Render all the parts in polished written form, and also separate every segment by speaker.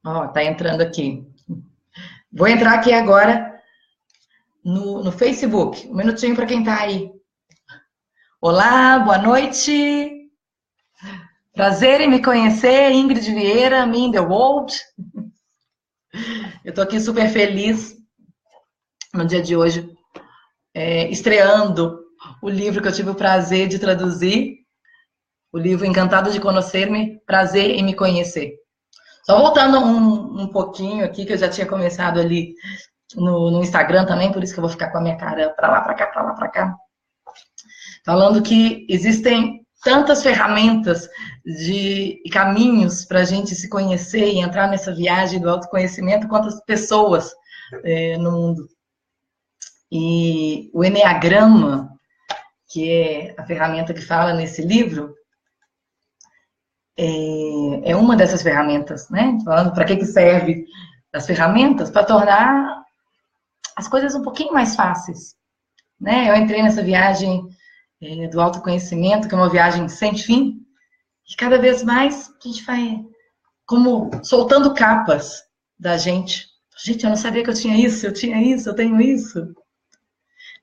Speaker 1: Ó, tá entrando aqui. Vou entrar aqui agora no Facebook. Um minutinho para quem tá aí. Olá, boa noite. Prazer em me conhecer, Ingrid Vieira, Me in the World. Eu tô aqui super feliz no dia de hoje, estreando o livro que eu tive o prazer de traduzir, o livro Encantado de Conhecer-me, Prazer em Me Conhecer. Só voltando um pouquinho aqui, que eu já tinha começado ali no Instagram também, por isso que eu vou ficar com a minha cara para lá, para cá, para lá, para cá. Falando que existem tantas ferramentas de caminhos para a gente se conhecer e entrar nessa viagem do autoconhecimento, quantas pessoas no mundo. E o Eneagrama, que é a ferramenta que fala nesse livro, é uma dessas ferramentas, né? Falando para que serve as ferramentas, para tornar as coisas um pouquinho mais fáceis, né? Eu entrei nessa viagem do autoconhecimento, que é uma viagem sem fim, e cada vez mais a gente vai como soltando capas da gente. Gente, eu não sabia que eu tinha isso, eu tenho isso.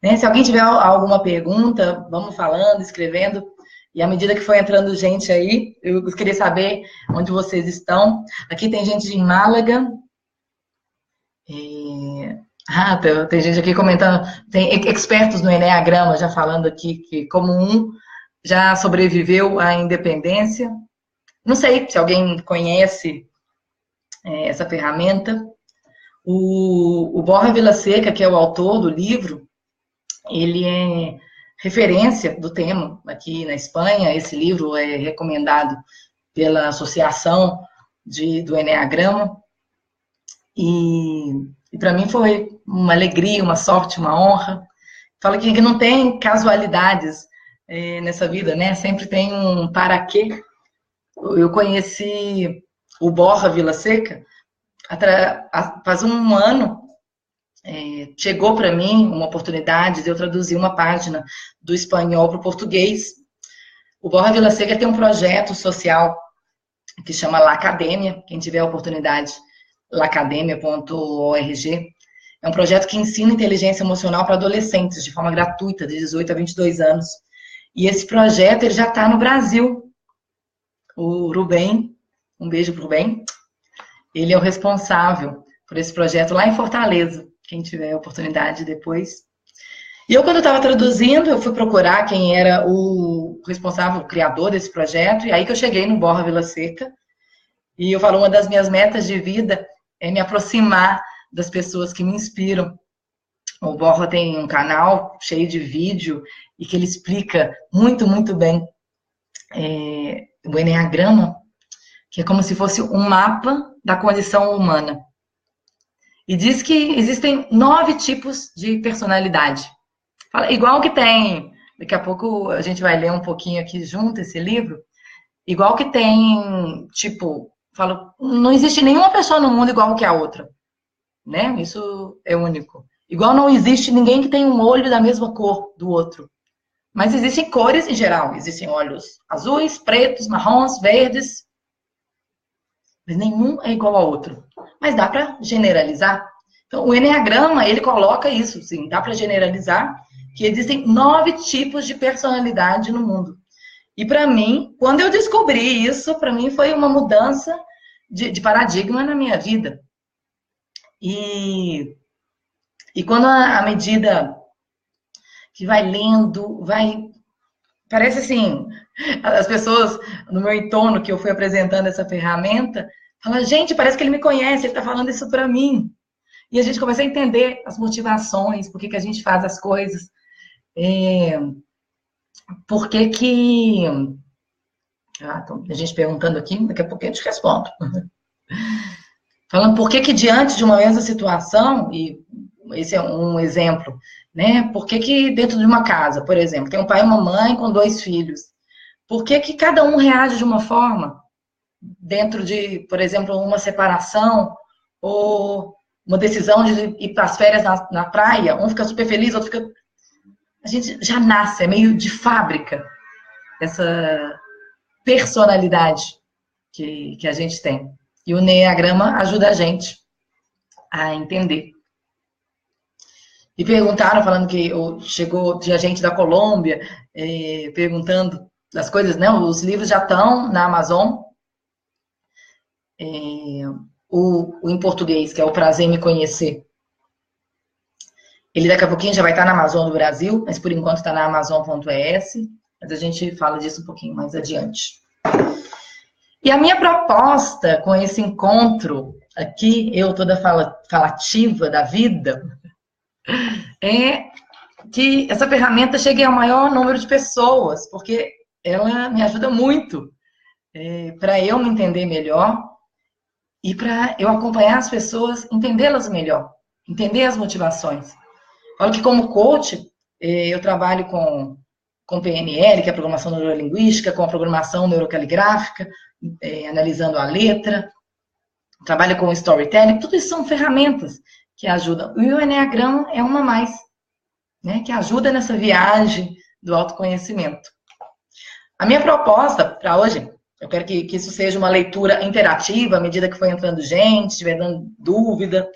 Speaker 1: Né? Se alguém tiver alguma pergunta, vamos falando, escrevendo. E à medida que foi entrando gente aí, eu queria saber onde vocês estão. Aqui tem gente de Málaga. Tem gente aqui comentando, tem expertos no Eneagrama já falando aqui que como um já sobreviveu à independência. Não sei se alguém conhece essa ferramenta. O Borja Vilaseca, que é o autor do livro, ele é referência do tema aqui na Espanha. Esse livro é recomendado pela Associação do Eneagrama. E para mim foi uma alegria, uma sorte, uma honra. Fala que não tem casualidades nessa vida, né? Sempre tem um para quê. Eu conheci o Borja Vilaseca faz um ano. Chegou para mim uma oportunidade de eu traduzir uma página do espanhol para o português. O Borja Vilaseca tem um projeto social que chama La Academia. Quem tiver a oportunidade, lacademia.org. É um projeto que ensina inteligência emocional para adolescentes de forma gratuita, de 18 a 22 anos. E esse projeto ele já está no Brasil. O Rubem, um beijo para o Rubem, ele é o responsável por esse projeto lá em Fortaleza. Quem tiver a oportunidade depois. E eu, quando eu estava traduzindo, eu fui procurar quem era o responsável, o criador desse projeto, e aí que eu cheguei no Borja Vilaseca. E eu falo, uma das minhas metas de vida é me aproximar das pessoas que me inspiram. O Borja tem um canal cheio de vídeo e que ele explica muito, muito bem o Eneagrama, que é como se fosse um mapa da condição humana. E diz que existem 9 tipos de personalidade. Fala, igual que tem, daqui a pouco a gente vai ler um pouquinho aqui junto esse livro, igual que tem, tipo, fala, não existe nenhuma pessoa no mundo igual que a outra, né? Isso é único. Igual não existe ninguém que tem um olho da mesma cor do outro. Mas existem cores em geral. Existem olhos azuis, pretos, marrons, verdes. Mas nenhum é igual ao outro. Mas dá para generalizar. Então, o Eneagrama, ele coloca isso, sim, dá para generalizar que existem 9 tipos de personalidade no mundo. E para mim, quando eu descobri isso, para mim foi uma mudança de paradigma na minha vida. E quando à medida que vai lendo, parece assim, as pessoas no meu entorno que eu fui apresentando essa ferramenta, falam, gente, parece que ele me conhece, ele está falando isso para mim. E a gente começa a entender as motivações, por que a gente faz as coisas, por que... a gente perguntando aqui, daqui a pouco eu te respondo. Falando por que diante de uma mesma situação, e esse é um exemplo, né? Por que dentro de uma casa, por exemplo, tem um pai e uma mãe com 2 filhos, por que cada um reage de uma forma dentro de, por exemplo, uma separação ou uma decisão de ir para as férias na praia, um fica super feliz, outro fica... A gente já nasce, é meio de fábrica, essa personalidade que a gente tem. E o Enneagrama ajuda a gente a entender. E perguntaram, falando que tinha gente da Colômbia, perguntando das coisas, né? Os livros já estão na Amazon. O em português, que é O Prazer em Me Conhecer. Ele daqui a pouquinho já vai estar na Amazon do Brasil, mas por enquanto está na Amazon.es. Mas a gente fala disso um pouquinho mais adiante. E a minha proposta com esse encontro aqui, eu toda falativa da vida, é que essa ferramenta chegue ao maior número de pessoas, porque ela me ajuda muito para eu me entender melhor e para eu acompanhar as pessoas, entendê-las melhor, entender as motivações. Olha que como coach, eu trabalho com PNL, que é a programação neurolinguística, com a programação neurocaligráfica, analisando a letra, trabalho com storytelling, tudo isso são ferramentas que ajudam. E o Enneagrama é uma a mais, né, que ajuda nessa viagem do autoconhecimento. A minha proposta para hoje, eu quero que isso seja uma leitura interativa, à medida que for entrando gente, estiver dando dúvida,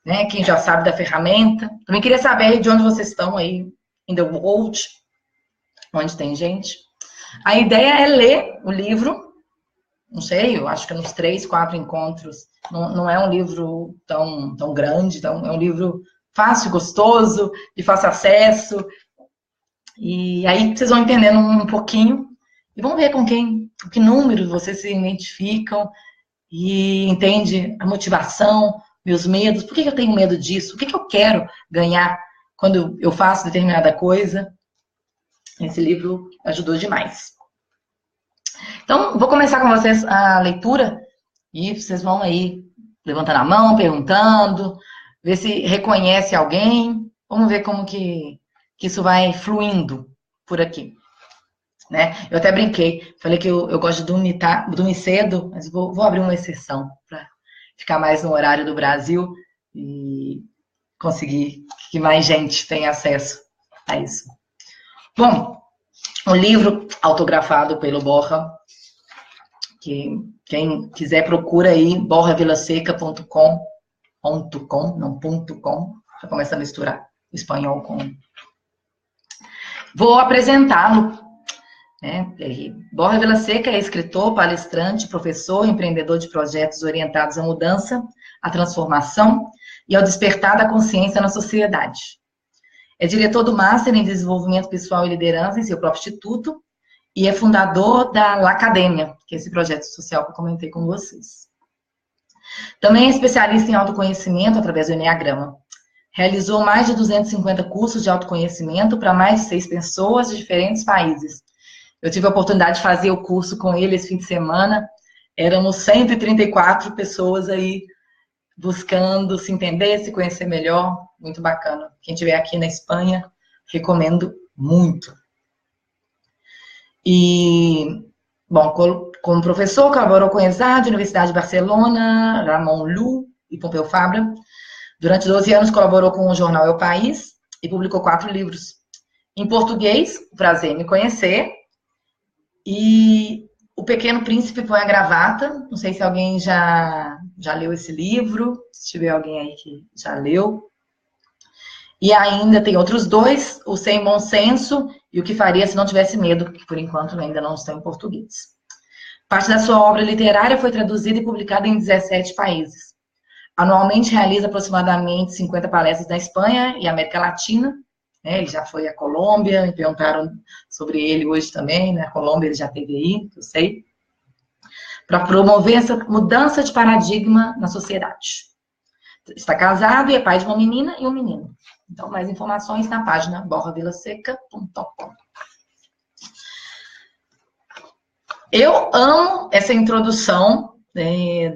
Speaker 1: né, quem já sabe da ferramenta. Também queria saber de onde vocês estão aí, in the world, onde tem gente. A ideia é ler o livro, não sei, eu acho que nos 3, 4 encontros. Não é um livro tão grande, então é um livro fácil, gostoso, de fácil acesso. E aí vocês vão entendendo um pouquinho e vão ver com que número vocês se identificam e entende a motivação, meus medos, por que eu tenho medo disso? O que eu quero ganhar quando eu faço determinada coisa? Esse livro ajudou demais. Então, vou começar com vocês a leitura e vocês vão aí levantando a mão, perguntando, ver se reconhece alguém. Vamos ver como que isso vai fluindo por aqui. Né? Eu até brinquei, falei que eu gosto de dormir cedo, mas vou abrir uma exceção para ficar mais no horário do Brasil e conseguir que mais gente tenha acesso a isso. Bom, o livro autografado pelo Borja, que quem quiser procura aí, borjavilaseca.com, não .com, já começa a misturar o espanhol com... Vou apresentá-lo. Borja Vilaseca é escritor, palestrante, professor, empreendedor de projetos orientados à mudança, à transformação e ao despertar da consciência na sociedade. É diretor do Master em Desenvolvimento Pessoal e Liderança em seu próprio instituto e é fundador da Lacademia, que é esse projeto social que eu comentei com vocês. Também é especialista em autoconhecimento através do Enneagrama. Realizou mais de 250 cursos de autoconhecimento para mais de 6 pessoas de diferentes países. Eu tive a oportunidade de fazer o curso com ele esse fim de semana. Éramos 134 pessoas aí buscando se entender, se conhecer melhor. Muito bacana. Quem estiver aqui na Espanha, recomendo muito. E, bom, como professor, colaborou com a ESAD, Universidade de Barcelona, Ramon Llull e Pompeu Fabra. Durante 12 anos colaborou com o jornal El País e publicou 4 livros. Em português, O Prazer em Me Conhecer, e O Pequeno Príncipe Põe a Gravata. Não sei se alguém já leu esse livro, se tiver alguém aí que já leu. E ainda tem outros 2, O Sem Bom Senso e O Que Faria Se Não Tivesse Medo, que por enquanto ainda não estão em português. Parte da sua obra literária foi traduzida e publicada em 17 países. Anualmente realiza aproximadamente 50 palestras na Espanha e América Latina. Ele já foi à Colômbia, me perguntaram sobre ele hoje também, né? A Colômbia ele já esteve aí, eu sei. Para promover essa mudança de paradigma na sociedade. Está casado e é pai de uma menina e um menino. Então, mais informações na página borjavilaseca.com. Eu amo essa introdução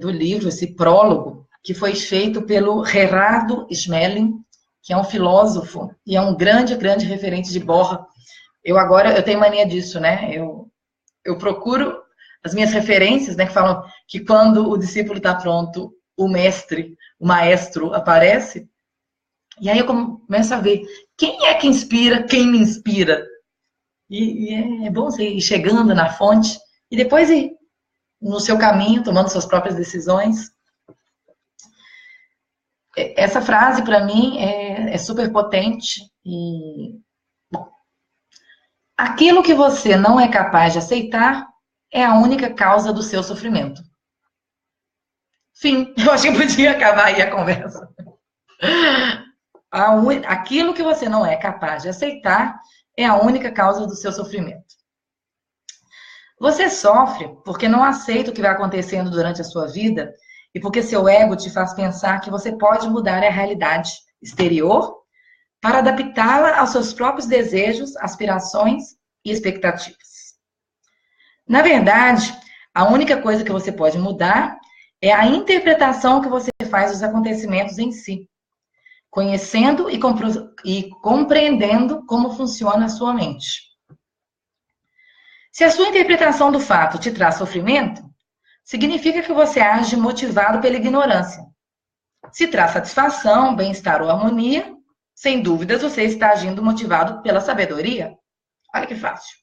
Speaker 1: do livro, esse prólogo, que foi feito pelo Gerardo Smelling, que é um filósofo e é um grande referente de Borja. Eu tenho mania disso, né? Eu procuro as minhas referências, né? Que falam que quando o discípulo está pronto, o maestro aparece. E aí eu começo a ver quem é que inspira, quem me inspira. E é bom você ir chegando na fonte e depois ir no seu caminho, tomando suas próprias decisões. Essa frase, para mim, é super potente. E, bom, aquilo que você não é capaz de aceitar é a única causa do seu sofrimento. Fim. Eu acho que podia acabar aí a conversa. Aquilo que você não é capaz de aceitar é a única causa do seu sofrimento. Você sofre porque não aceita o que vai acontecendo durante a sua vida e porque seu ego te faz pensar que você pode mudar a realidade exterior para adaptá-la aos seus próprios desejos, aspirações e expectativas. Na verdade, a única coisa que você pode mudar é a interpretação que você faz dos acontecimentos em si, conhecendo e compreendendo como funciona a sua mente. Se a sua interpretação do fato te traz sofrimento, significa que você age motivado pela ignorância. Se traz satisfação, bem-estar ou harmonia, sem dúvidas você está agindo motivado pela sabedoria. Olha que fácil.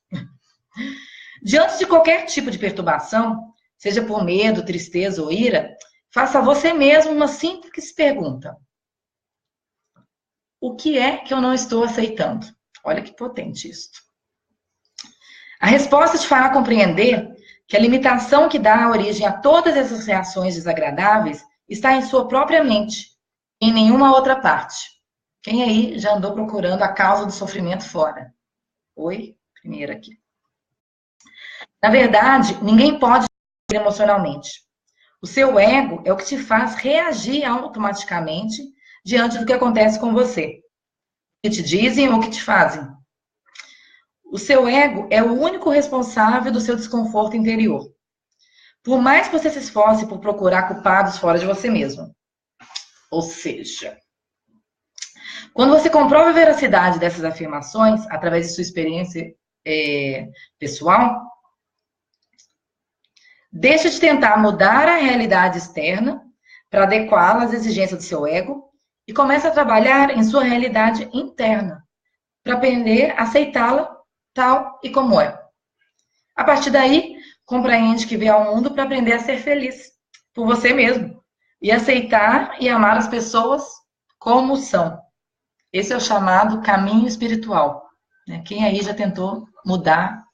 Speaker 1: Diante de qualquer tipo de perturbação, seja por medo, tristeza ou ira, faça a você mesmo uma simples pergunta. O que é que eu não estou aceitando? Olha que potente isso. A resposta te fará compreender que a limitação que dá origem a todas essas reações desagradáveis está em sua própria mente, em nenhuma outra parte. Quem aí já andou procurando a causa do sofrimento fora? Oi? Primeiro aqui. Na verdade, ninguém pode reagir emocionalmente. O seu ego é o que te faz reagir automaticamente diante do que acontece com você. O que te dizem ou o que te fazem. O seu ego é o único responsável do seu desconforto interior. Por mais que você se esforce por procurar culpados fora de você mesmo. Ou seja, quando você comprova a veracidade dessas afirmações, através de sua experiência pessoal, deixa de tentar mudar a realidade externa para adequá-la às exigências do seu ego e começa a trabalhar em sua realidade interna para aprender a aceitá-la tal e como é. A partir daí, compreende que veio ao mundo para aprender a ser feliz por você mesmo e aceitar e amar as pessoas como são. Esse é o chamado caminho espiritual. Quem aí já tentou mudar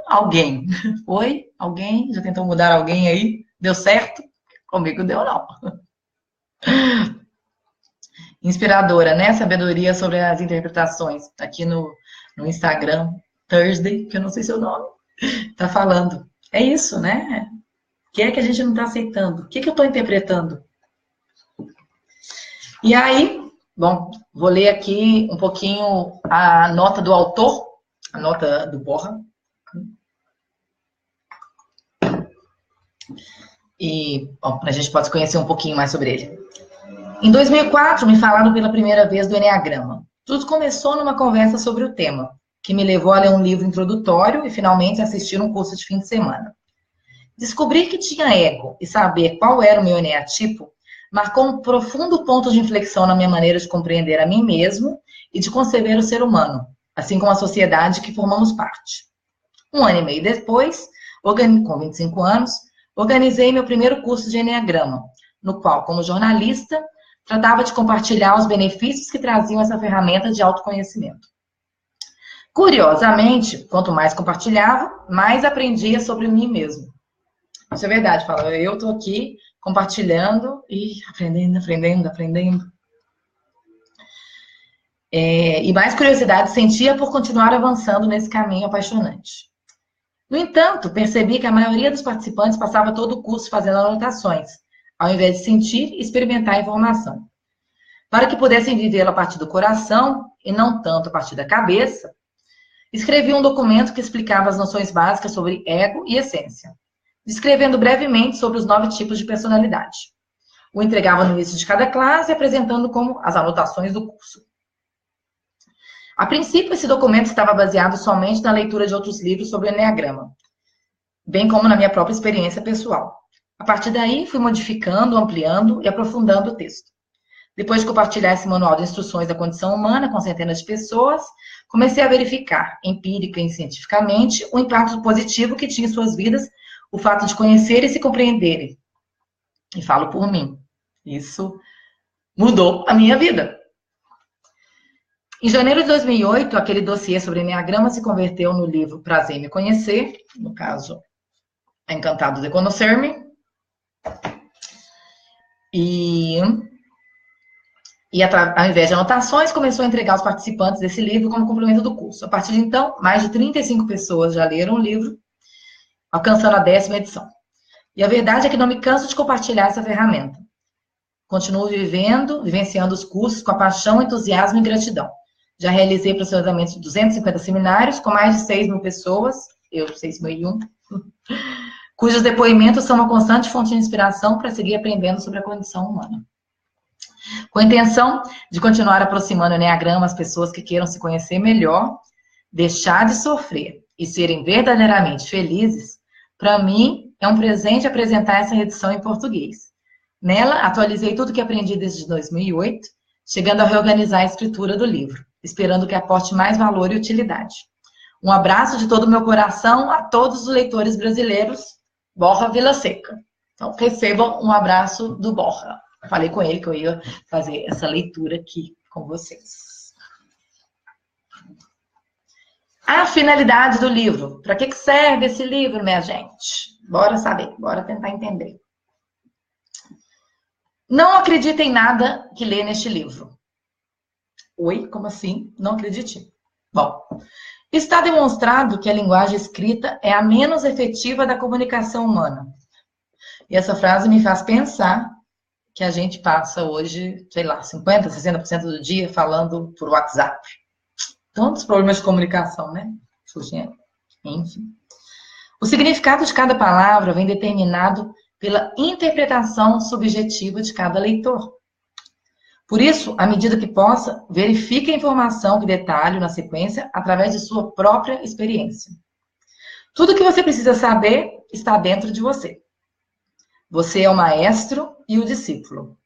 Speaker 1: alguém? Oi? Alguém já tentou mudar alguém aí? Deu certo? Comigo deu não. Inspiradora, né? Sabedoria sobre as interpretações. Aqui no Instagram, Thursday, que eu não sei seu nome, tá falando. É isso, né? O que é que a gente não tá aceitando? O que eu tô interpretando? E aí, bom, vou ler aqui um pouquinho a nota do autor, a nota do Borja. E, bom, a gente pode conhecer um pouquinho mais sobre ele. Em 2004, me falaram pela primeira vez do Eneagrama. Tudo começou numa conversa sobre o tema, que me levou a ler um livro introdutório e finalmente assistir um curso de fim de semana. Descobrir que tinha ego e saber qual era o meu eneatipo marcou um profundo ponto de inflexão na minha maneira de compreender a mim mesmo e de conceber o ser humano, assim como a sociedade que formamos parte. 1 ano e meio depois, com 25 anos, organizei meu primeiro curso de Eneagrama, no qual, como jornalista, tratava de compartilhar os benefícios que traziam essa ferramenta de autoconhecimento. Curiosamente, quanto mais compartilhava, mais aprendia sobre mim mesmo. Isso é verdade, fala. Eu estou aqui compartilhando e aprendendo. E mais curiosidade sentia por continuar avançando nesse caminho apaixonante. No entanto, percebi que a maioria dos participantes passava todo o curso fazendo anotações, ao invés de sentir e experimentar a informação. Para que pudessem vivê-la a partir do coração, e não tanto a partir da cabeça, escrevi um documento que explicava as noções básicas sobre ego e essência, descrevendo brevemente sobre os 9 tipos de personalidade. O entregava no início de cada classe, apresentando como as anotações do curso. A princípio, esse documento estava baseado somente na leitura de outros livros sobre o Eneagrama, bem como na minha própria experiência pessoal. A partir daí, fui modificando, ampliando e aprofundando o texto. Depois de compartilhar esse manual de instruções da condição humana com centenas de pessoas, comecei a verificar, empírica e cientificamente, o impacto positivo que tinha em suas vidas o fato de conhecer e se compreenderem. E falo por mim. Isso mudou a minha vida. Em janeiro de 2008, aquele dossiê sobre Enneagrama se converteu no livro Prazer em Me Conhecer, no caso, Encantado de Conocer-me. E ao invés de anotações, começou a entregar aos participantes desse livro como complemento do curso. A partir de então, mais de 35 pessoas já leram o livro, alcançando a 10ª edição. E a verdade é que não me canso de compartilhar essa ferramenta. Continuo vivenciando os cursos com a paixão, entusiasmo e gratidão. Já realizei aproximadamente 250 seminários com mais de 6.000 pessoas, eu 6.001, cujos depoimentos são uma constante fonte de inspiração para seguir aprendendo sobre a condição humana. Com a intenção de continuar aproximando o Enneagrama às pessoas que queiram se conhecer melhor, deixar de sofrer e serem verdadeiramente felizes, para mim é um presente apresentar essa edição em português. Nela, atualizei tudo que aprendi desde 2008, chegando a reorganizar a escritura do livro, esperando que aporte mais valor e utilidade. Um abraço de todo o meu coração a todos os leitores brasileiros, Borja Vilaseca. Então, recebam um abraço do Borja. Falei com ele que eu ia fazer essa leitura aqui com vocês. A finalidade do livro. Para que serve esse livro, minha gente? Bora saber, bora tentar entender. Não acredite em nada que lê neste livro. Oi, como assim? Não acredite? Bom, está demonstrado que a linguagem escrita é a menos efetiva da comunicação humana. E essa frase me faz pensar que a gente passa hoje, sei lá, 50%, 60% do dia falando por WhatsApp. Tantos problemas de comunicação, né? Enfim. O significado de cada palavra vem determinado pela interpretação subjetiva de cada leitor. Por isso, à medida que possa, verifique a informação que detalho na sequência através de sua própria experiência. Tudo que você precisa saber está dentro de você. Você é o maestro e o discípulo.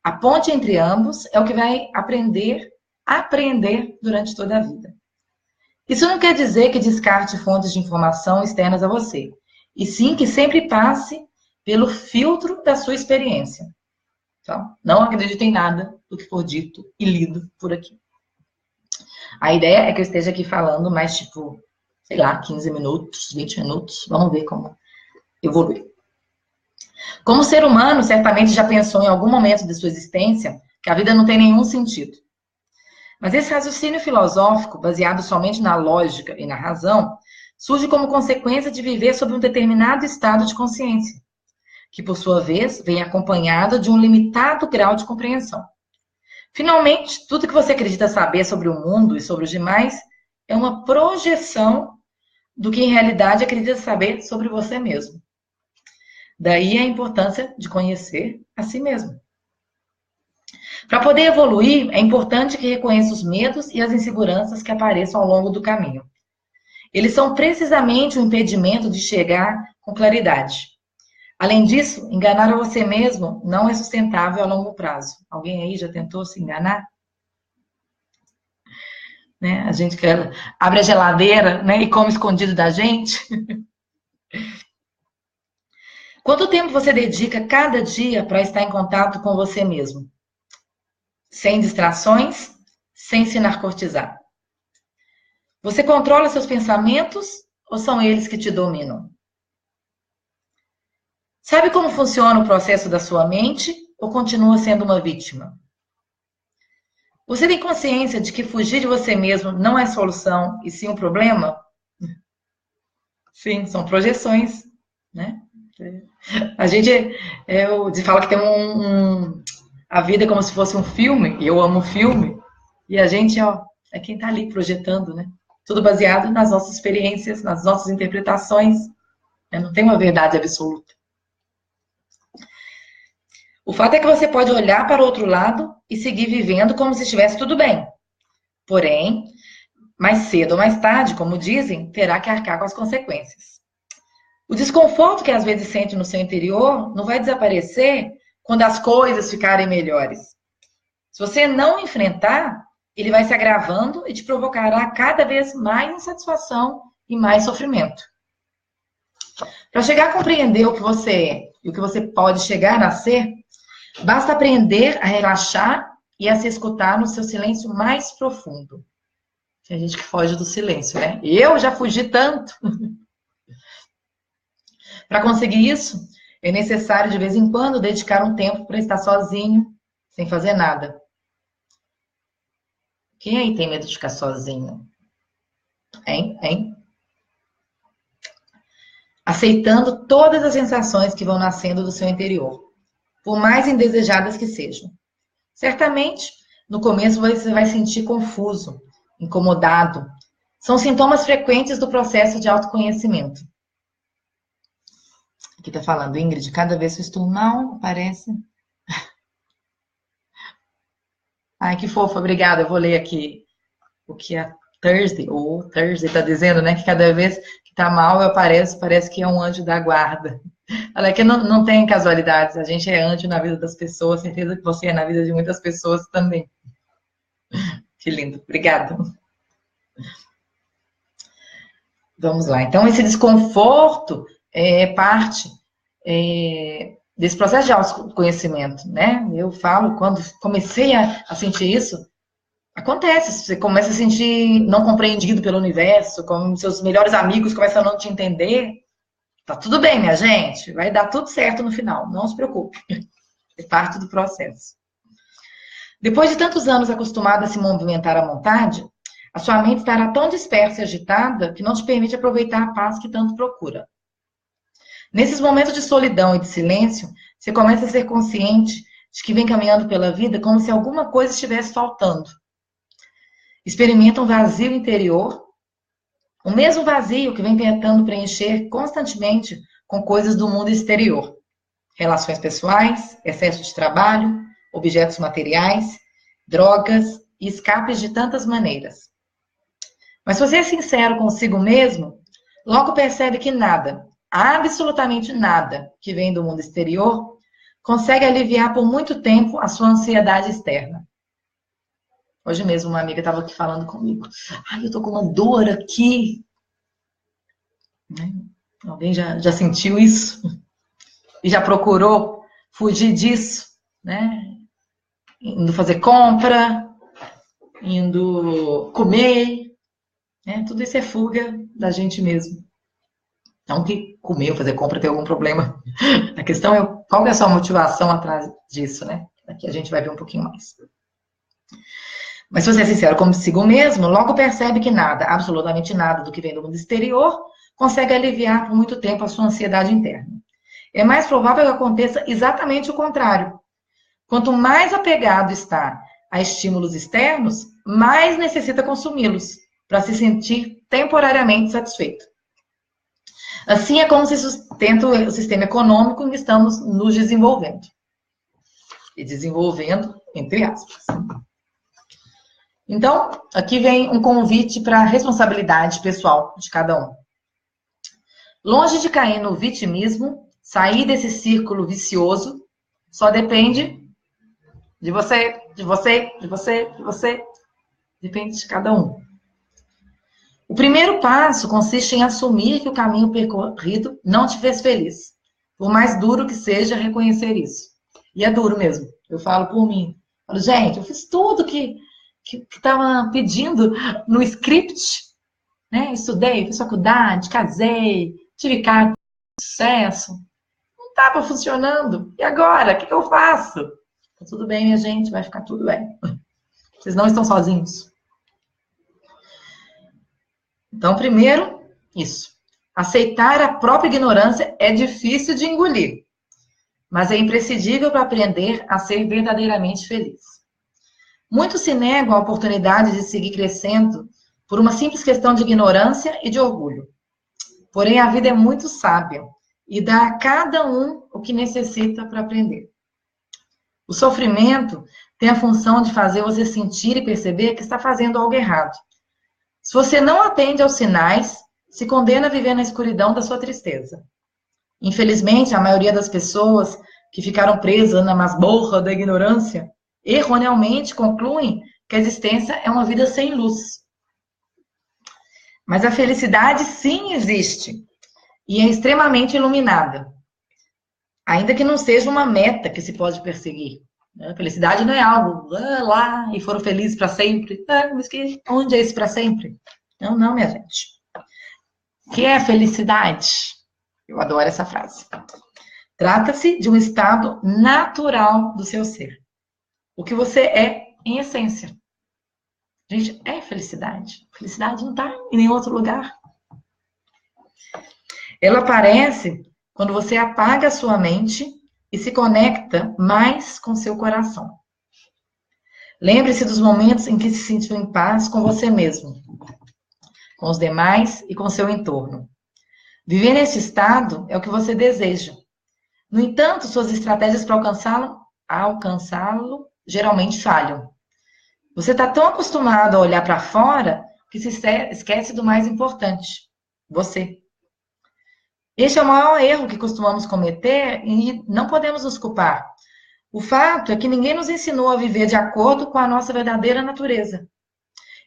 Speaker 1: A ponte entre ambos é o que vai aprender durante toda a vida. Isso não quer dizer que descarte fontes de informação externas a você, e sim que sempre passe pelo filtro da sua experiência. Então, não acredite em nada do que for dito e lido por aqui. A ideia é que eu esteja aqui falando mais tipo, sei lá, 15 minutos, 20 minutos. Vamos ver como evoluir. Como ser humano, certamente já pensou em algum momento de sua existência que a vida não tem nenhum sentido. Mas esse raciocínio filosófico, baseado somente na lógica e na razão, surge como consequência de viver sob um determinado estado de consciência, que, por sua vez, vem acompanhado de um limitado grau de compreensão. Finalmente, tudo que você acredita saber sobre o mundo e sobre os demais é uma projeção do que, em realidade, acredita saber sobre você mesmo. Daí a importância de conhecer a si mesmo. Para poder evoluir, é importante que reconheça os medos e as inseguranças que apareçam ao longo do caminho. Eles são precisamente o impedimento de chegar com claridade. Além disso, enganar a você mesmo não é sustentável a longo prazo. Alguém aí já tentou se enganar? Né? A gente abre a geladeira, né, e come escondido da gente. Quanto tempo você dedica cada dia para estar em contato com você mesmo? Sem distrações, sem se narcotizar. Você controla seus pensamentos ou são eles que te dominam? Sabe como funciona o processo da sua mente ou continua sendo uma vítima? Você tem consciência de que fugir de você mesmo não é solução e sim um problema? Sim, são projeções, né? A gente fala que tem a vida é como se fosse um filme, e eu amo filme, e a gente, é quem tá ali projetando, né? Tudo baseado nas nossas experiências, nas nossas interpretações, né? Não tem uma verdade absoluta. O fato é que você pode olhar para o outro lado e seguir vivendo como se estivesse tudo bem. Porém, mais cedo ou mais tarde, como dizem, terá que arcar com as consequências. O desconforto que às vezes sente no seu interior não vai desaparecer quando as coisas ficarem melhores. Se você não enfrentar, ele vai se agravando e te provocará cada vez mais insatisfação e mais sofrimento. Para chegar a compreender o que você é e o que você pode chegar a ser, basta aprender a relaxar e a se escutar no seu silêncio mais profundo. Tem gente que foge do silêncio, né? Eu já fugi tanto. Para conseguir isso, é necessário de vez em quando dedicar um tempo para estar sozinho, sem fazer nada. Quem aí tem medo de ficar sozinho? Hein? Aceitando todas as sensações que vão nascendo do seu interior, por mais indesejadas que sejam. Certamente, no começo você vai sentir confuso, incomodado. São sintomas frequentes do processo de autoconhecimento. Aqui está falando, Ingrid, cada vez que eu estou mal, parece. Ai, que fofa, obrigada. Eu vou ler aqui o que a Thursday está dizendo, né? Que cada vez que está mal, eu apareço, parece que é um anjo da guarda. Olha, que não tem casualidades, a gente é anjo na vida das pessoas, certeza que você é na vida de muitas pessoas também. Que lindo, obrigada. Vamos lá, então esse desconforto é parte desse processo de autoconhecimento, né? Eu falo, quando comecei a sentir isso, acontece, você começa a se sentir não compreendido pelo universo, como seus melhores amigos começam a não te entender. Tá tudo bem, minha gente, vai dar tudo certo no final, não se preocupe. É parte do processo. Depois de tantos anos acostumado a se movimentar à vontade, a sua mente estará tão dispersa e agitada que não te permite aproveitar a paz que tanto procura. Nesses momentos de solidão e de silêncio, você começa a ser consciente de que vem caminhando pela vida como se alguma coisa estivesse faltando. Experimenta um vazio interior, o mesmo vazio que vem tentando preencher constantemente com coisas do mundo exterior. Relações pessoais, excesso de trabalho, objetos materiais, drogas e escapes de tantas maneiras. Mas se você é sincero consigo mesmo, logo percebe que nada, absolutamente nada que vem do mundo exterior consegue aliviar por muito tempo a sua ansiedade externa. Hoje mesmo uma amiga estava aqui falando comigo. Ai, eu tô com uma dor aqui. Alguém já sentiu isso? E já procurou fugir disso, né? Indo fazer compra, indo comer, né? Tudo isso é fuga da gente mesmo. Não que comer ou fazer compra tem algum problema. A questão é qual é a sua motivação atrás disso, né? Aqui a gente vai ver um pouquinho mais. Mas se você é sincero consigo mesmo, logo percebe que nada, absolutamente nada do que vem do mundo exterior, consegue aliviar por muito tempo a sua ansiedade interna. É mais provável que aconteça exatamente o contrário. Quanto mais apegado está a estímulos externos, mais necessita consumi-los para se sentir temporariamente satisfeito. Assim é como se sustenta o sistema econômico em que estamos nos desenvolvendo. E desenvolvendo, entre aspas. Então, aqui vem um convite para a responsabilidade pessoal de cada um. Longe de cair no vitimismo, sair desse círculo vicioso só depende de você, de você, de você, de você. Depende de cada um. O primeiro passo consiste em assumir que o caminho percorrido não te fez feliz. Por mais duro que seja reconhecer isso. E é duro mesmo. Eu falo por mim. Eu falo, gente, eu fiz tudo que estava pedindo no script, né? Estudei, fiz faculdade, casei, tive cargo de sucesso. Não estava funcionando. E agora? O que eu faço? Tá tudo bem, minha gente, vai ficar tudo bem. Vocês não estão sozinhos. Então, primeiro, isso. Aceitar a própria ignorância é difícil de engolir, mas é imprescindível para aprender a ser verdadeiramente feliz. Muitos se negam a oportunidade de seguir crescendo por uma simples questão de ignorância e de orgulho. Porém, a vida é muito sábia e dá a cada um o que necessita para aprender. O sofrimento tem a função de fazer você sentir e perceber que está fazendo algo errado. Se você não atende aos sinais, se condena a viver na escuridão da sua tristeza. Infelizmente, a maioria das pessoas que ficaram presas na masmorra da ignorância erroneamente concluem que a existência é uma vida sem luz. Mas a felicidade sim existe. e é extremamente iluminada. Ainda que não seja uma meta que se pode perseguir. A felicidade não é algo lá e foram felizes para sempre. Mas onde é esse para sempre? Não, não, minha gente. O que é felicidade? Eu adoro essa frase. Trata-se de um estado natural do seu ser. O que você é em essência. Gente, é felicidade. Felicidade não está em nenhum outro lugar. Ela aparece quando você apaga a sua mente e se conecta mais com seu coração. Lembre-se dos momentos em que se sentiu em paz com você mesmo, com os demais e com seu entorno. Viver nesse estado é o que você deseja. No entanto, suas estratégias para alcançá-lo geralmente falham. Você está tão acostumado a olhar para fora que se esquece do mais importante, você. Este é o maior erro que costumamos cometer e não podemos nos culpar. O fato é que ninguém nos ensinou a viver de acordo com a nossa verdadeira natureza.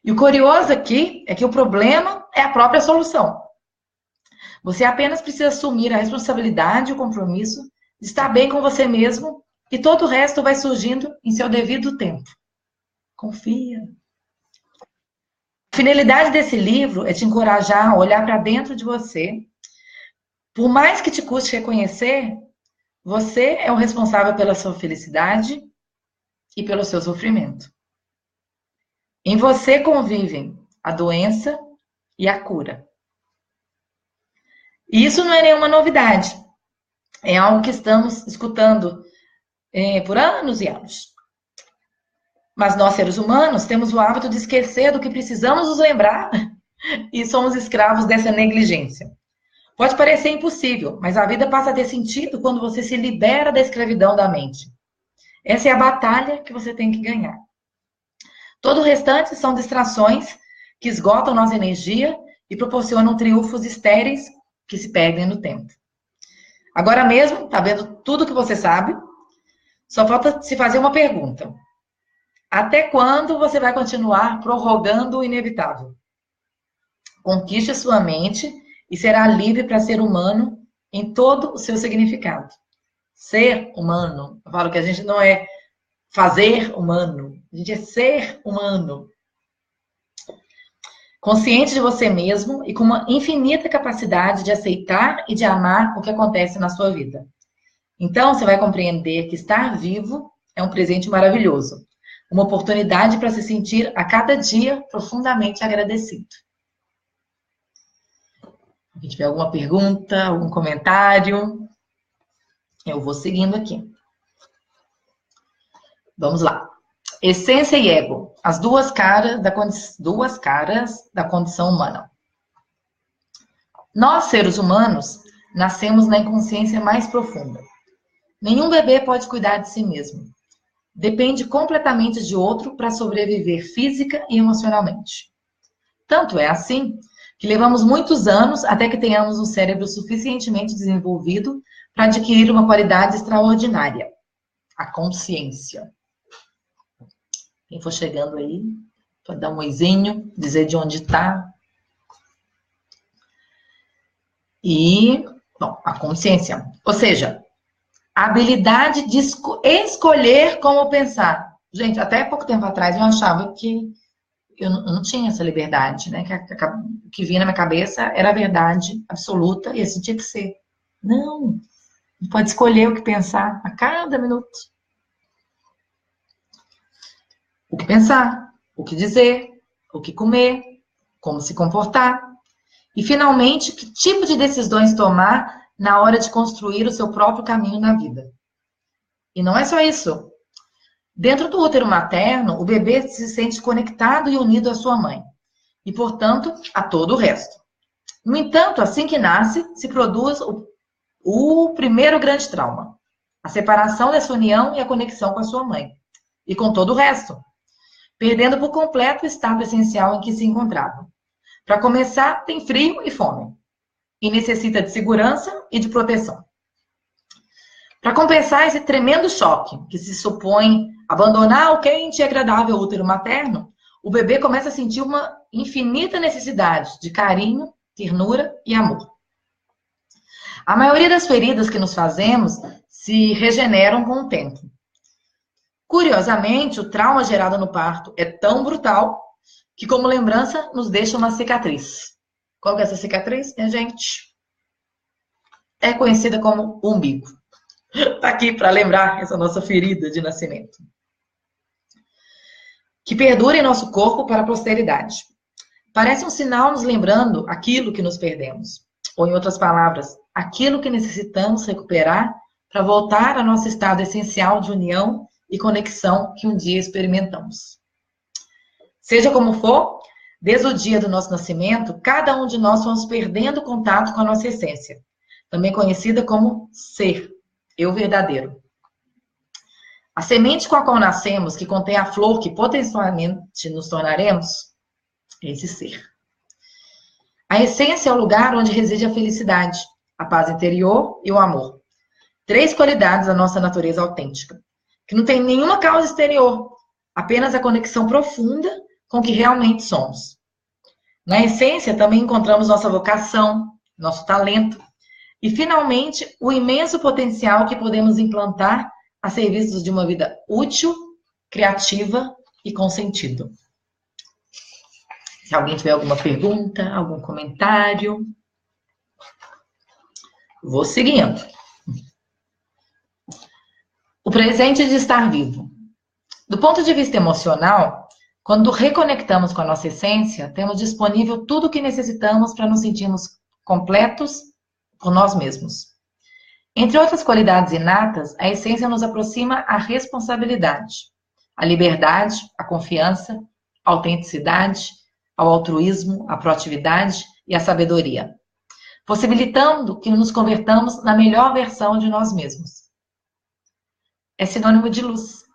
Speaker 1: E o curioso aqui é que o problema é a própria solução. Você apenas precisa assumir a responsabilidade e o compromisso de estar bem com você mesmo e todo o resto vai surgindo em seu devido tempo. Confia. A finalidade desse livro é te encorajar a olhar para dentro de você. Por mais que te custe reconhecer, você é o responsável pela sua felicidade e pelo seu sofrimento. Em você convivem a doença e a cura. E isso não é nenhuma novidade. É algo que estamos escutando por anos e anos. Mas nós, seres humanos, temos o hábito de esquecer do que precisamos nos lembrar e somos escravos dessa negligência. Pode parecer impossível, mas a vida passa a ter sentido quando você se libera da escravidão da mente. Essa é a batalha que você tem que ganhar. Todo o restante são distrações que esgotam nossa energia e proporcionam triunfos estéreis que se perdem no tempo. Agora mesmo, tá vendo tudo que você sabe? Só falta se fazer uma pergunta. Até quando você vai continuar prorrogando o inevitável? Conquiste a sua mente e será livre para ser humano em todo o seu significado. Ser humano. Eu falo que a gente não é fazer humano, a gente é ser humano. Consciente de você mesmo e com uma infinita capacidade de aceitar e de amar o que acontece na sua vida. Então, você vai compreender que estar vivo é um presente maravilhoso. Uma oportunidade para se sentir a cada dia profundamente agradecido. Se tiver alguma pergunta, algum comentário, eu vou seguindo aqui. Vamos lá. Essência e ego, as duas caras da condição humana. Nós, seres humanos, nascemos na inconsciência mais profunda. Nenhum bebê pode cuidar de si mesmo. Depende completamente de outro para sobreviver física e emocionalmente. Tanto é assim que levamos muitos anos até que tenhamos um cérebro suficientemente desenvolvido para adquirir uma qualidade extraordinária, a consciência. Quem for chegando aí, pode dar um oizinho, dizer de onde está. E, bom, a consciência. Ou seja, a habilidade de escolher como pensar. Gente, até pouco tempo atrás eu achava que eu não tinha essa liberdade, né? O que vinha na minha cabeça era a verdade absoluta e assim tinha que ser. Não, pode escolher o que pensar a cada minuto. O que pensar, o que dizer, o que comer, como se comportar. E, finalmente, que tipo de decisões tomar na hora de construir o seu próprio caminho na vida. E não é só isso. Dentro do útero materno, o bebê se sente conectado e unido à sua mãe. E, portanto, a todo o resto. No entanto, assim que nasce, se produz o primeiro grande trauma. A separação dessa união e a conexão com a sua mãe. E com todo o resto. Perdendo por completo o estado essencial em que se encontrava. Para começar, tem frio e fome. E necessita de segurança e de proteção. Para compensar esse tremendo choque, que se supõe abandonar o quente e agradável útero materno, o bebê começa a sentir uma infinita necessidade de carinho, ternura e amor. A maioria das feridas que nos fazemos se regeneram com o tempo. Curiosamente, o trauma gerado no parto é tão brutal que, como lembrança, nos deixa uma cicatriz. Qual que é essa cicatriz, minha gente? É conhecida como umbigo. Está aqui para lembrar essa nossa ferida de nascimento. Que perdura em nosso corpo para a posteridade. Parece um sinal nos lembrando aquilo que nos perdemos. Ou, em outras palavras, aquilo que necessitamos recuperar para voltar ao nosso estado essencial de união e conexão que um dia experimentamos. Seja como for, desde o dia do nosso nascimento, cada um de nós vamos perdendo contato com a nossa essência, também conhecida como ser, eu verdadeiro. A semente com a qual nascemos, que contém a flor que potencialmente nos tornaremos, é esse ser. A essência é o lugar onde reside a felicidade, a paz interior e o amor. 3 qualidades da nossa natureza autêntica, que não tem nenhuma causa exterior, apenas a conexão profunda com o que realmente somos. Na essência, também encontramos nossa vocação, nosso talento e, finalmente, o imenso potencial que podemos implantar a serviço de uma vida útil, criativa e com sentido. Se alguém tiver alguma pergunta, algum comentário, vou seguindo. O presente de estar vivo. Do ponto de vista emocional, quando reconectamos com a nossa essência, temos disponível tudo o que necessitamos para nos sentirmos completos por nós mesmos. Entre outras qualidades inatas, a essência nos aproxima à responsabilidade, à liberdade, à confiança, à autenticidade, ao altruísmo, à proatividade e à sabedoria, possibilitando que nos convertamos na melhor versão de nós mesmos. É sinônimo de luz.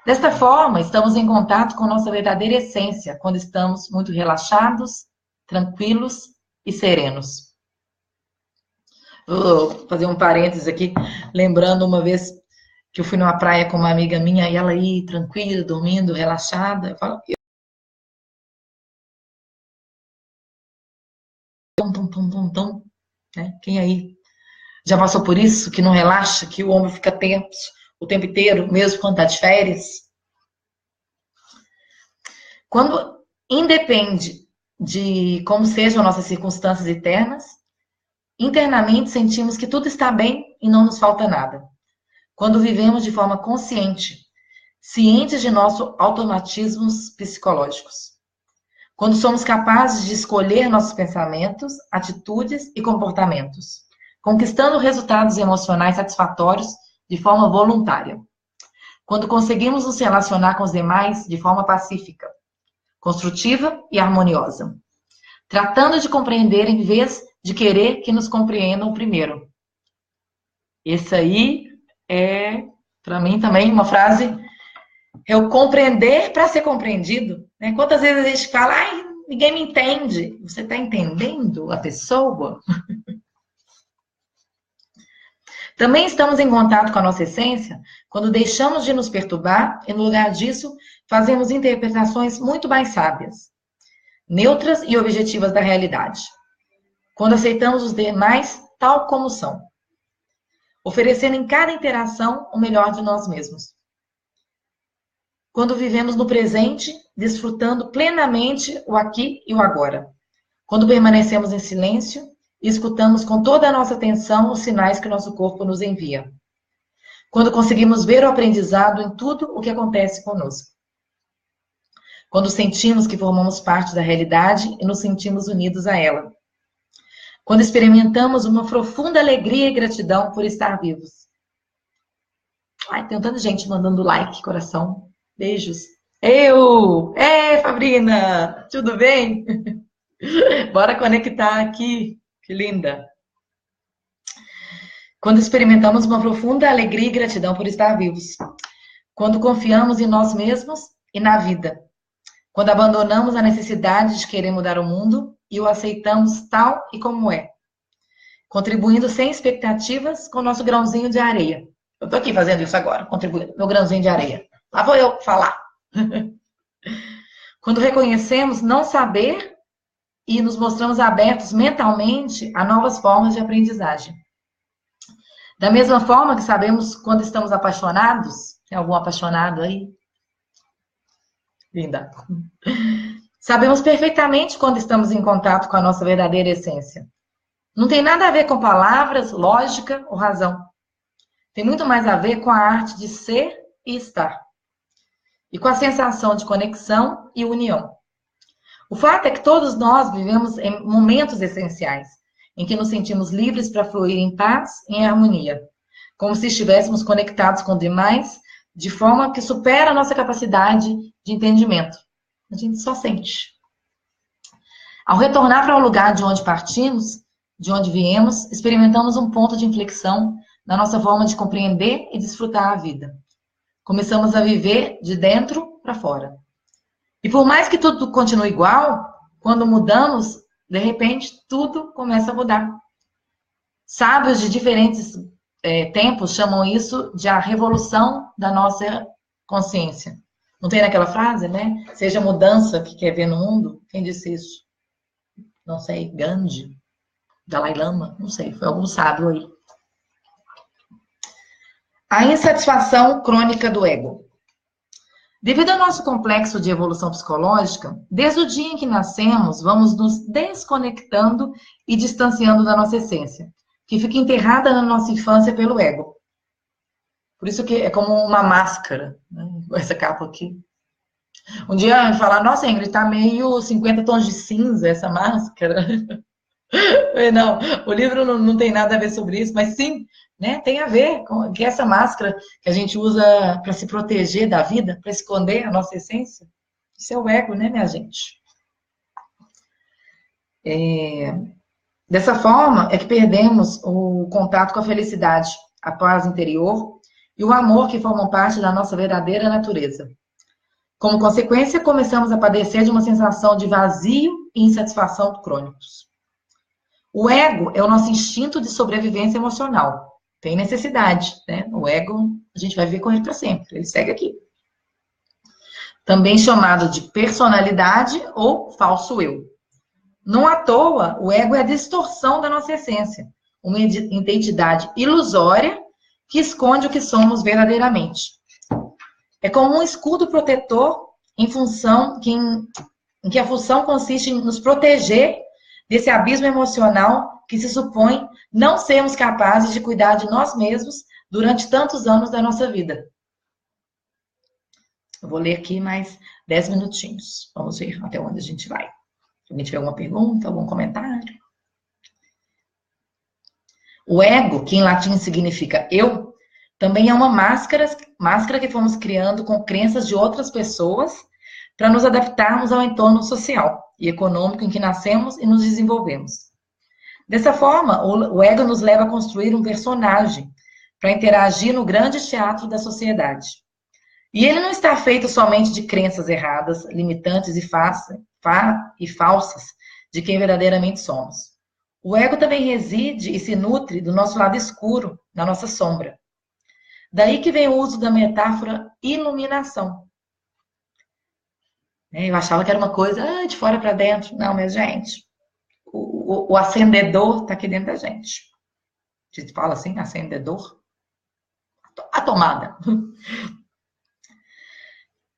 Speaker 1: Desta forma, estamos em contato com nossa verdadeira essência, quando estamos muito relaxados, tranquilos e serenos. Vou fazer um parênteses aqui, lembrando uma vez que eu fui numa praia com uma amiga minha, e ela aí, tranquila, dormindo, relaxada. Eu falo, né? Quem aí já passou por isso, que não relaxa, que o ombro fica tenso o tempo inteiro, mesmo quando está de férias? Quando independe de como sejam nossas circunstâncias internas, internamente sentimos que tudo está bem e não nos falta nada. Quando vivemos de forma consciente, cientes de nossos automatismos psicológicos. Quando somos capazes de escolher nossos pensamentos, atitudes e comportamentos, conquistando resultados emocionais satisfatórios de forma voluntária. Quando conseguimos nos relacionar com os demais de forma pacífica, construtiva e harmoniosa, tratando de compreender em vez de querer que nos compreendam primeiro. Esse aí é, para mim, também uma frase, é o compreender para ser compreendido. Né? Quantas vezes a gente fala, ai, ninguém me entende. Você está entendendo a pessoa? Também estamos em contato com a nossa essência quando deixamos de nos perturbar e, no lugar disso, fazemos interpretações muito mais sábias, neutras e objetivas da realidade. Quando aceitamos os demais tal como são, oferecendo em cada interação o melhor de nós mesmos. Quando vivemos no presente, desfrutando plenamente o aqui e o agora. Quando permanecemos em silêncio e escutamos com toda a nossa atenção os sinais que o nosso corpo nos envia. Quando conseguimos ver o aprendizado em tudo o que acontece conosco. Quando sentimos que formamos parte da realidade e nos sentimos unidos a ela. Quando experimentamos uma profunda alegria e gratidão por estar vivos. Ai, tem tanta gente mandando like, coração. Beijos. Fabrina, tudo bem? Bora conectar aqui. Que linda. Quando experimentamos uma profunda alegria e gratidão por estar vivos. Quando confiamos em nós mesmos e na vida. Quando abandonamos a necessidade de querer mudar o mundo e o aceitamos tal e como é. Contribuindo sem expectativas com o nosso grãozinho de areia. Eu tô aqui fazendo isso agora, contribuindo, meu grãozinho de areia. Lá vou eu falar. Quando reconhecemos não saber e nos mostramos abertos mentalmente a novas formas de aprendizagem. Da mesma forma que sabemos quando estamos apaixonados, tem algum apaixonado aí? Linda. Sabemos perfeitamente quando estamos em contato com a nossa verdadeira essência. Não tem nada a ver com palavras, lógica ou razão. Tem muito mais a ver com a arte de ser e estar. E com a sensação de conexão e união. O fato é que todos nós vivemos em momentos essenciais, em que nos sentimos livres para fluir em paz e em harmonia, como se estivéssemos conectados com demais, de forma que supera a nossa capacidade de entendimento. A gente só sente. Ao retornar para o lugar de onde partimos, de onde viemos, experimentamos um ponto de inflexão na nossa forma de compreender e desfrutar a vida. Começamos a viver de dentro para fora. E por mais que tudo continue igual, quando mudamos, de repente, tudo começa a mudar. Sábios de diferentes tempos chamam isso de a revolução da nossa consciência. Não tem naquela frase, né? Seja a mudança que quer ver no mundo. Quem disse isso? Não sei, Gandhi, Dalai Lama, não sei, foi algum sábio aí. A insatisfação crônica do ego. Devido ao nosso complexo de evolução psicológica, desde o dia em que nascemos, vamos nos desconectando e distanciando da nossa essência, que fica enterrada na nossa infância pelo ego. Por isso que é como uma máscara, né? Essa capa aqui. Um dia eu falar, nossa, Ingrid, tá meio 50 tons de cinza essa máscara. Não, o livro não tem nada a ver sobre isso, mas sim, né, tem a ver com que essa máscara que a gente usa para se proteger da vida, para esconder a nossa essência. Isso é o ego, né, minha gente? Dessa forma, é que perdemos o contato com a felicidade, a paz interior e o amor que formam parte da nossa verdadeira natureza. Como consequência, começamos a padecer de uma sensação de vazio e insatisfação crônicos. O ego é o nosso instinto de sobrevivência emocional. Tem necessidade, né? O ego, a gente vai viver com ele para sempre. Ele segue aqui. Também chamado de personalidade ou falso eu. Não à toa, o ego é a distorção da nossa essência. Uma identidade ilusória que esconde o que somos verdadeiramente. É como um escudo protetor em que a função consiste em nos proteger desse abismo emocional que se supõe não sermos capazes de cuidar de nós mesmos durante tantos anos da nossa vida. Eu vou ler aqui mais 10 minutinhos. Vamos ver até onde a gente vai. Se alguém tiver alguma pergunta, algum comentário. O ego, que em latim significa eu, também é uma máscara que fomos criando com crenças de outras pessoas para nos adaptarmos ao entorno social e econômico em que nascemos e nos desenvolvemos. Dessa forma, o ego nos leva a construir um personagem para interagir no grande teatro da sociedade. E ele não está feito somente de crenças erradas, limitantes e falsas de quem verdadeiramente somos. O ego também reside e se nutre do nosso lado escuro, da nossa sombra. Daí que vem o uso da metáfora iluminação. Eu achava que era uma coisa de fora para dentro. Não, mas, gente, o acendedor está aqui dentro da gente. A gente fala assim, acendedor? A tomada.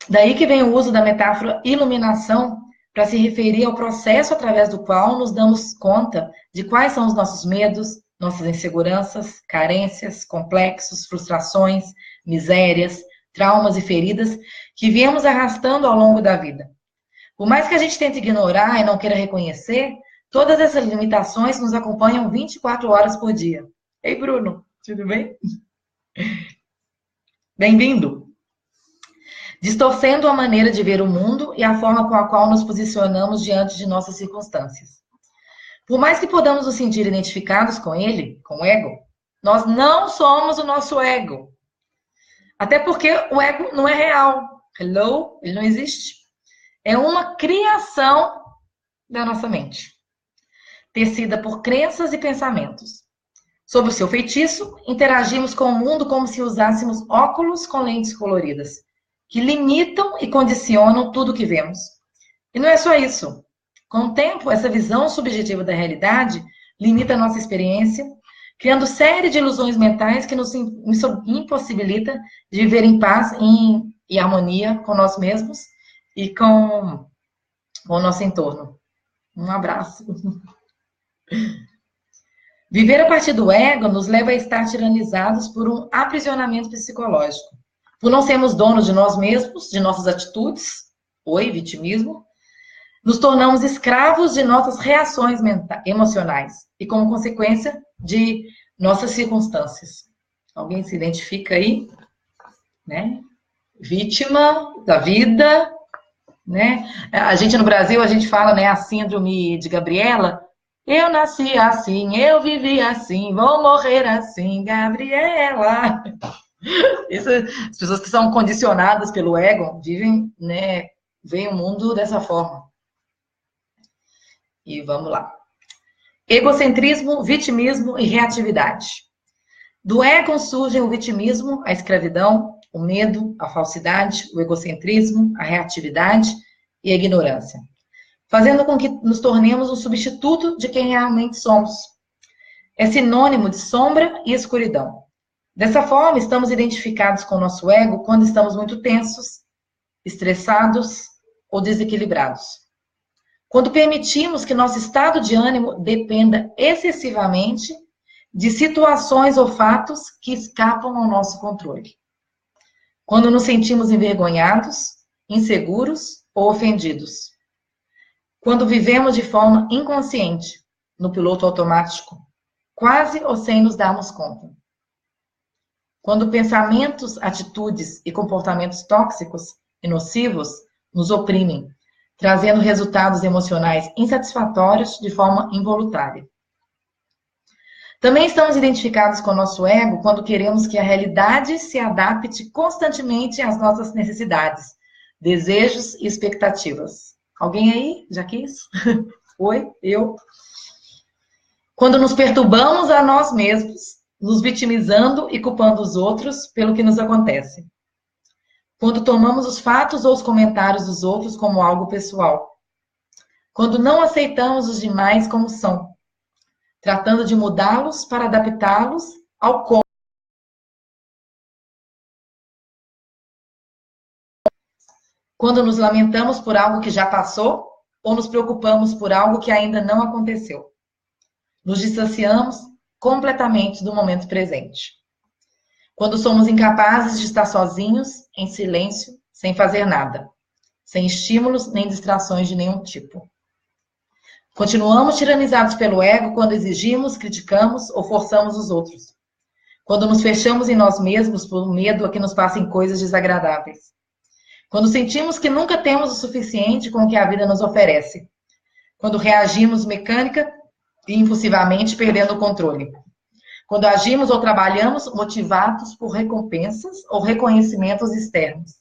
Speaker 1: Daí que vem o uso da metáfora iluminação para se referir ao processo através do qual nos damos conta de quais são os nossos medos, nossas inseguranças, carências, complexos, frustrações, misérias, traumas e feridas que viemos arrastando ao longo da vida. Por mais que a gente tente ignorar e não queira reconhecer, todas essas limitações nos acompanham 24 horas por dia. Ei, Bruno, tudo bem? Bem-vindo! Distorcendo a maneira de ver o mundo e a forma com a qual nos posicionamos diante de nossas circunstâncias. Por mais que podamos nos sentir identificados com ele, com o ego, nós não somos o nosso ego. Até porque o ego não é real. Hello? Ele não existe. É uma criação da nossa mente, tecida por crenças e pensamentos. Sob o seu feitiço, interagimos com o mundo como se usássemos óculos com lentes coloridas, que limitam e condicionam tudo o que vemos. E não é só isso. Com o tempo, essa visão subjetiva da realidade limita a nossa experiência, criando série de ilusões mentais que nos impossibilita de viver em paz e harmonia com nós mesmos e com o nosso entorno. Um abraço. Viver a partir do ego nos leva a estar tiranizados por um aprisionamento psicológico. Por não sermos donos de nós mesmos, de nossas atitudes, vitimismo, nos tornamos escravos de nossas reações emocionais e, como consequência, de nossas circunstâncias. Alguém se identifica aí? Né? Vítima da vida, né? A gente no Brasil, a gente fala, né, a síndrome de Gabriela. Eu nasci assim, eu vivi assim, vou morrer assim, Gabriela. Isso, as pessoas que são condicionadas pelo ego vivem, né, veem o mundo dessa forma. E vamos lá. Egocentrismo, vitimismo e reatividade. Do ego surgem o vitimismo, a escravidão, o medo, a falsidade, o egocentrismo, a reatividade e a ignorância, fazendo com que nos tornemos um substituto de quem realmente somos. É sinônimo de sombra e escuridão. Dessa forma, estamos identificados com o nosso ego quando estamos muito tensos, estressados ou desequilibrados. Quando permitimos que nosso estado de ânimo dependa excessivamente de situações ou fatos que escapam ao nosso controle. Quando nos sentimos envergonhados, inseguros ou ofendidos. Quando vivemos de forma inconsciente, no piloto automático, quase ou sem nos darmos conta. Quando pensamentos, atitudes e comportamentos tóxicos e nocivos nos oprimem, trazendo resultados emocionais insatisfatórios de forma involuntária. Também estamos identificados com o nosso ego quando queremos que a realidade se adapte constantemente às nossas necessidades, desejos e expectativas. Alguém aí? Já quis? Oi? Eu? Quando nos perturbamos a nós mesmos, nos vitimizando e culpando os outros pelo que nos acontece. Quando tomamos os fatos ou os comentários dos outros como algo pessoal. Quando não aceitamos os demais como são, tratando de mudá-los para adaptá-los ao corpo. Quando nos lamentamos por algo que já passou ou nos preocupamos por algo que ainda não aconteceu. Nos distanciamos completamente do momento presente. Quando somos incapazes de estar sozinhos, em silêncio, sem fazer nada, sem estímulos nem distrações de nenhum tipo. Continuamos tiranizados pelo ego quando exigimos, criticamos ou forçamos os outros. Quando nos fechamos em nós mesmos por medo a que nos passem coisas desagradáveis. Quando sentimos que nunca temos o suficiente com o que a vida nos oferece. Quando reagimos mecânica e impulsivamente perdendo o controle. Quando agimos ou trabalhamos motivados por recompensas ou reconhecimentos externos.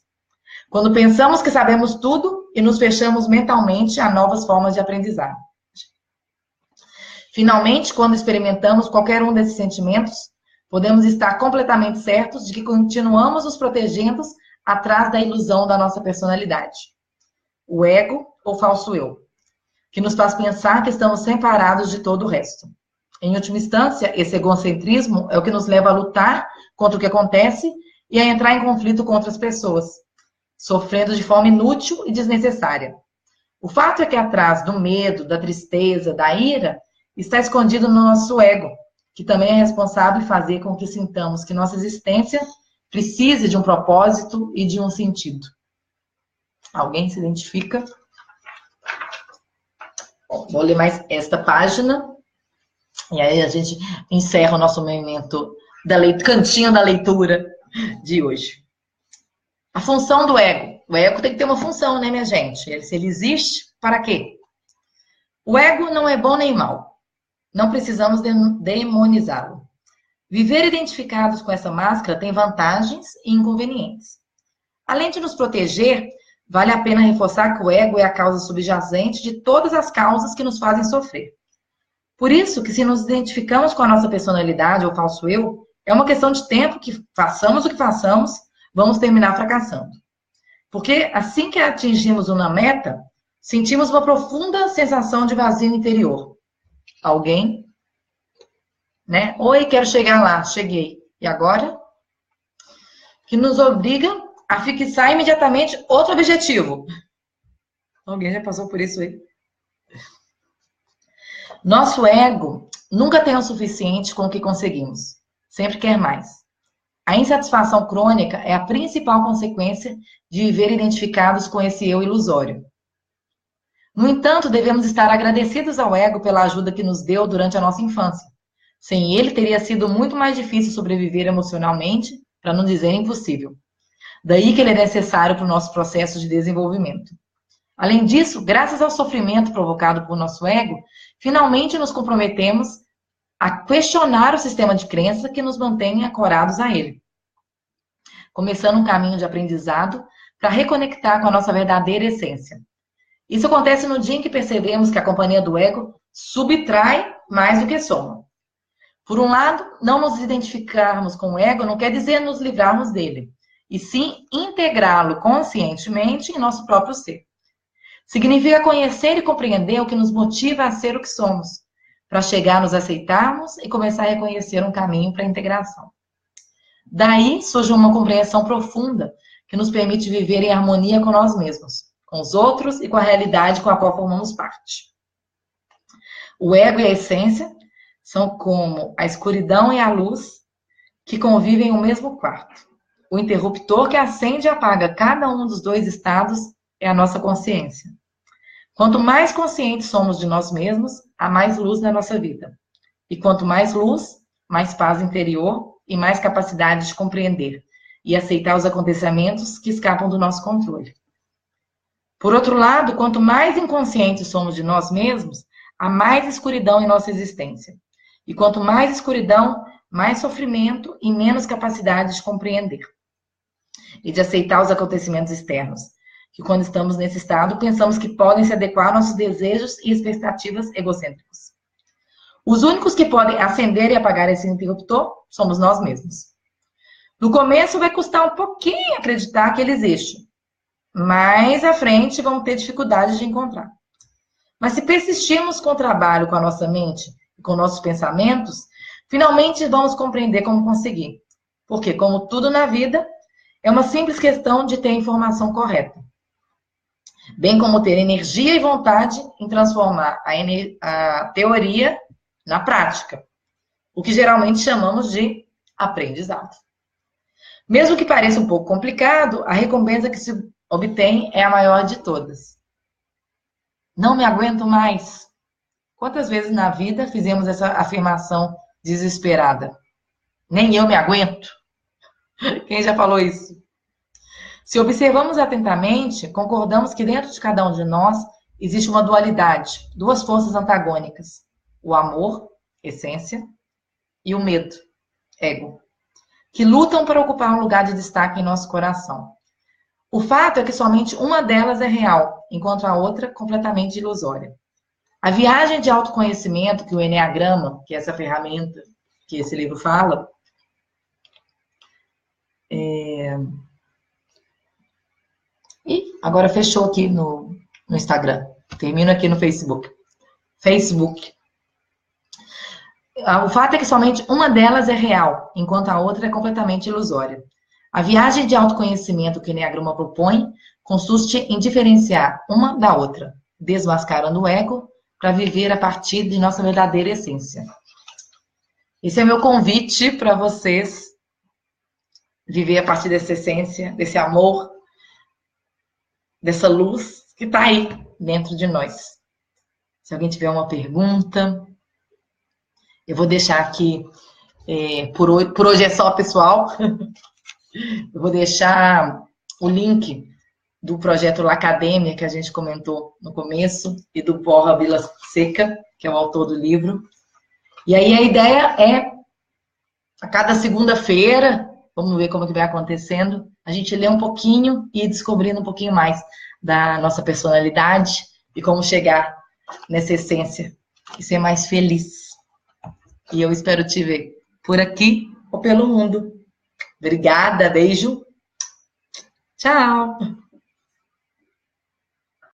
Speaker 1: Quando pensamos que sabemos tudo e nos fechamos mentalmente a novas formas de aprendizado. Finalmente, quando experimentamos qualquer um desses sentimentos, podemos estar completamente certos de que continuamos nos protegendo atrás da ilusão da nossa personalidade. O ego ou falso eu, que nos faz pensar que estamos separados de todo o resto. Em última instância, esse egocentrismo é o que nos leva a lutar contra o que acontece e a entrar em conflito com outras pessoas, sofrendo de forma inútil e desnecessária. O fato é que atrás do medo, da tristeza, da ira, está escondido no nosso ego, que também é responsável em fazer com que sintamos que nossa existência precise de um propósito e de um sentido. Alguém se identifica? Bom, vou ler mais esta página. E aí a gente encerra o nosso momento cantinho da leitura de hoje. A função do ego. O ego tem que ter uma função, né, minha gente? Se ele existe, para quê? O ego não é bom nem mal. Não precisamos demonizá-lo. Viver identificados com essa máscara tem vantagens e inconvenientes. Além de nos proteger, vale a pena reforçar que o ego é a causa subjacente de todas as causas que nos fazem sofrer. Por isso que se nos identificamos com a nossa personalidade ou falso eu, é uma questão de tempo que façamos o que façamos, vamos terminar fracassando. Porque assim que atingimos uma meta, sentimos uma profunda sensação de vazio interior. Alguém, né? Oi, quero chegar lá, cheguei. E agora? Que nos obriga a fixar imediatamente outro objetivo. Alguém já passou por isso aí? Nosso ego nunca tem o suficiente com o que conseguimos. Sempre quer mais. A insatisfação crônica é a principal consequência de viver identificados com esse eu ilusório. No entanto, devemos estar agradecidos ao ego pela ajuda que nos deu durante a nossa infância. Sem ele, teria sido muito mais difícil sobreviver emocionalmente, para não dizer impossível. Daí que ele é necessário para o nosso processo de desenvolvimento. Além disso, graças ao sofrimento provocado por nosso ego, finalmente nos comprometemos a questionar o sistema de crença que nos mantém ancorados a ele. Começando um caminho de aprendizado para reconectar com a nossa verdadeira essência. Isso acontece no dia em que percebemos que a companhia do ego subtrai mais do que soma. Por um lado, não nos identificarmos com o ego não quer dizer nos livrarmos dele, e sim integrá-lo conscientemente em nosso próprio ser. Significa conhecer e compreender o que nos motiva a ser o que somos, para chegar a nos aceitarmos e começar a reconhecer um caminho para a integração. Daí surge uma compreensão profunda que nos permite viver em harmonia com nós mesmos, com os outros e com a realidade com a qual formamos parte. O ego e a essência são como a escuridão e a luz que convivem no mesmo quarto. O interruptor que acende e apaga cada um dos dois estados é a nossa consciência. Quanto mais conscientes somos de nós mesmos, há mais luz na nossa vida. E quanto mais luz, mais paz interior e mais capacidade de compreender e aceitar os acontecimentos que escapam do nosso controle. Por outro lado, quanto mais inconscientes somos de nós mesmos, há mais escuridão em nossa existência. E quanto mais escuridão, mais sofrimento e menos capacidade de compreender e de aceitar os acontecimentos externos, que quando estamos nesse estado, pensamos que podem se adequar a nossos desejos e expectativas egocêntricos. Os únicos que podem acender e apagar esse interruptor somos nós mesmos. No começo vai custar um pouquinho acreditar que ele existe. Mais à frente vamos ter dificuldade de encontrar. Mas se persistirmos com o trabalho com a nossa mente e com nossos pensamentos, finalmente vamos compreender como conseguir. Porque, como tudo na vida, é uma simples questão de ter a informação correta. Bem como ter energia e vontade em transformar a teoria na prática. O que geralmente chamamos de aprendizado. Mesmo que pareça um pouco complicado, a recompensa que se obtém é a maior de todas. Não me aguento mais. Quantas vezes na vida fizemos essa afirmação desesperada? Nem eu me aguento. Quem já falou isso? Se observamos atentamente, concordamos que dentro de cada um de nós existe uma dualidade, duas forças antagônicas. O amor, essência, e o medo, ego, que lutam para ocupar um lugar de destaque em nosso coração. O fato é que somente uma delas é real, enquanto a outra completamente ilusória. A viagem de autoconhecimento que o Eneagrama, que é essa ferramenta que esse livro fala, E agora fechou aqui no Instagram. Termino aqui no Facebook. O fato é que somente uma delas é real, enquanto a outra é completamente ilusória. A viagem de autoconhecimento que o Eneagrama propõe consiste em diferenciar uma da outra, desmascarando o ego para viver a partir de nossa verdadeira essência. Esse é meu convite para vocês viver a partir dessa essência, desse amor, dessa luz que está aí dentro de nós. Se alguém tiver uma pergunta, eu vou deixar aqui, por hoje é só, pessoal, eu vou deixar o link do projeto La Academia, que a gente comentou no começo, e do Borja Vilaseca, que é o autor do livro. E aí a ideia é, a cada segunda-feira, vamos ver como que vai acontecendo, a gente lê um pouquinho e ir descobrindo um pouquinho mais da nossa personalidade e como chegar nessa essência e ser mais feliz. E eu espero te ver por aqui ou pelo mundo. Obrigada, beijo. Tchau.